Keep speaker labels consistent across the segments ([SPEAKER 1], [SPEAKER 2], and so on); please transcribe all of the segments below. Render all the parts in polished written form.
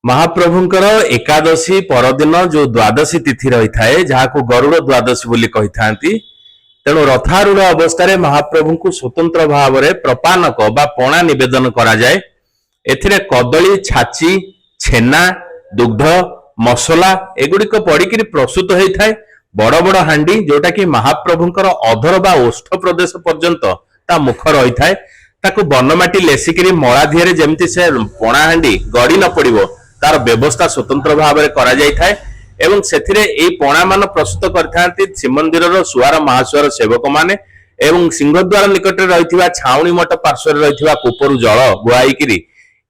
[SPEAKER 1] महाप्रभुंकर एकादशी परदिन जो द्वादशी तिथि रही थाए जहां गरुड़ द्वादशी बोली कही थांती तेणु रथारूढ़ अवस्था महाप्रभु को स्वतंत्र भाव में प्रपानक बा पणा निवेदन करा जाए। एथिरे कदली छाची छेना दुग्ध मसला एगुड़िक पड़िकी प्रस्तुत होता है। बड़ बड़ हांडी जोटा कि महाप्रभुंकर अधर बा ओष्ठ प्रदेश पर्यंत ता मुख रही थाए ताकू बनमाटी लेसिकी मड़ा धीरे जमती से पणा हांडी गड़ी न पड़ो तार व्यवस्था स्वतंत्र भाव में करा जाय थाए एवं सेथिरे ए पणा मान प्रस्तुत करथांती श्रीमंदिर सुआर महासुआर सेवक माने एवं सिंहद्वार निकट रही छाउणी मठ पार्श्व रही कूपरू जल बुआईकरी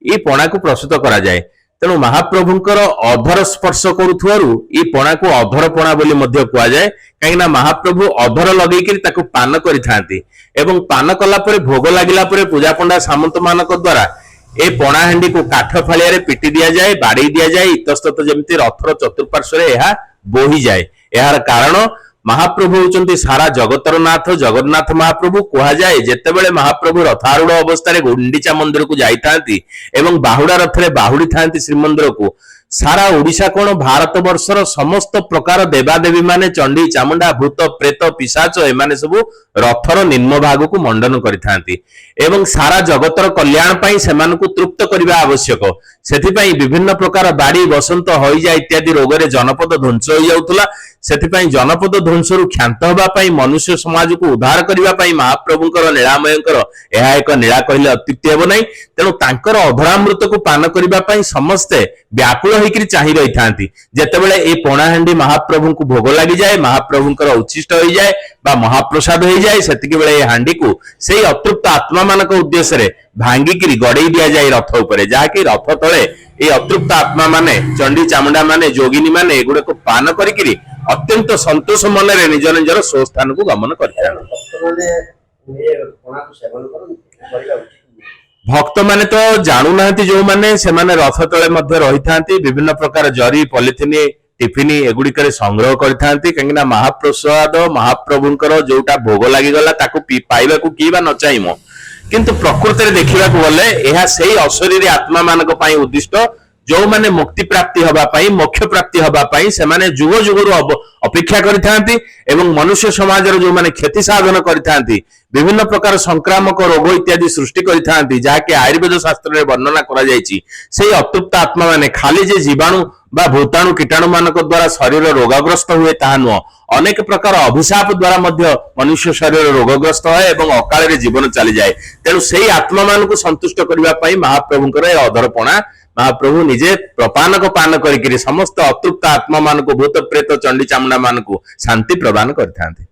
[SPEAKER 1] ये पणा को प्रस्तुत करा जाए। तेणु महाप्रभुंकर अधर स्पर्श करुथुवारु ये पणा को अधर पणा बोली मध्य कुआ जाए कहीं महाप्रभु अधर लगेकरी ताकू पान करिथांती एवं पान कला परे भोग लागिला परे पूजा पंडा सामंत मानक द्वारा ए पणा हांडी को काठ फालिया पिटी दिया जाए बाड़ी दिया जाए इतस्तत जमती रथर चतुर्पार्श्व बोही जाए। यार कारण महाप्रभु होचंती सारा जगतर नाथ जगन्नाथ महाप्रभु कहा जाए जेतेबेले महाप्रभु रथारूढ़ अवस्था गुंडीचा मंदिर को जाइथांती एवं बाहुड़ा रथरे बाहुड़ी थांती श्रीमंदिर को सारा ओडिशा कोण भारत वर्षर समस्त प्रकार देवादेवी माने चंडी चामुंडा भूत प्रेत पिशाच एमाने सब रथर निम्न भाग को मंडन करिथांती एवं सारा जगतर कल्याण पाई सेमानकु तृप्त करिबा आवश्यक। सेथिपाई विभिन्न प्रकार बाड़ी बसंत हईजा इत्यादि रोग रे जनपद ध्वंस हो जाउतला। सेथिपाई जनपद ध्वंसरु क्षांत होबा पाई मनुष्य समाज को उद्धार करिबा पाई महाप्रभुंकर लीलामयंकर एहा एक लीला कहिले अत्युक्ति हेबो नै। तेणु तांकर अधरामृत को पान करिबा पाई समस्ते व्याकुल होइकरी चाहि रही थांती। जेतेबेले ए पणा हांडी महाप्रभु को भोग लागि जाए महाप्रभुंकर उच्छिष्ट होई जाए बा महाप्रसाद होई जाए सेतिके बेले ए हांडी को सेही अतृप्त आत्मा मानक उद्देश्य रे भांगिकरी गड़ेई दिया जाए रथ उपरे जाकि रथ तले ए अतृप्त आत्मा माने चंडी चामुंडा माने जोगिनी माने एगुडे को पान करिकरी अत्यंत संतोष मन रे निज निजर स्वस्थान को गमन करथान। भक्त माने तो जानू नाहंती जो माने से माने रथ तले मध्य रही थांती विभिन्न प्रकार जरी पॉलिथिन टिफिन एगुड़िक संग्रह करथांती कहीं महाप्रसाद महाप्रभुंकर जोटा भोग लगी गला ताकू पाइबा को किबा न चाहिमो किंतु प्रकृति रे देखिबा को बोले एहा सेही अशरीरी आत्मा मानक पई उद्दिष्ट जो माने मुक्ति प्राप्ति हबा पई मोक्ष प्राप्ति हबा पई से माने जुग जुगरु अपेक्षा करिथांती एवं मनुष्य समाज रो जो माने क्षति साधन करिथांती विभिन्न प्रकार संक्रामक रोग इत्यादि सृष्टि करिथांती जाके आयुर्वेद शास्त्र रे वर्णना करा जायछि। सेही अतृप्त आत्मा माने खाली जे जीवाणु बा भूताणु कीटाणु मानक द्वारा शरीर रोगग्रस्त हुए ताहा नुह अनेक प्रकार अभिशाप द्वारा मध्य मनुष्य शरीर रोगग्रस्त है एवं अकाल रे जीवन चली जाए। तेणु सेही आत्मा मान को संतुष्ट करबा पई महाप्रभुंकर ए अधरपणा महाप्रभु निजे प्रपानक पान करिकरी समस्त अतृप्त आत्मा मान को भूत प्रेत चंडी चामुंडा मान को शांति प्रदान करथांती।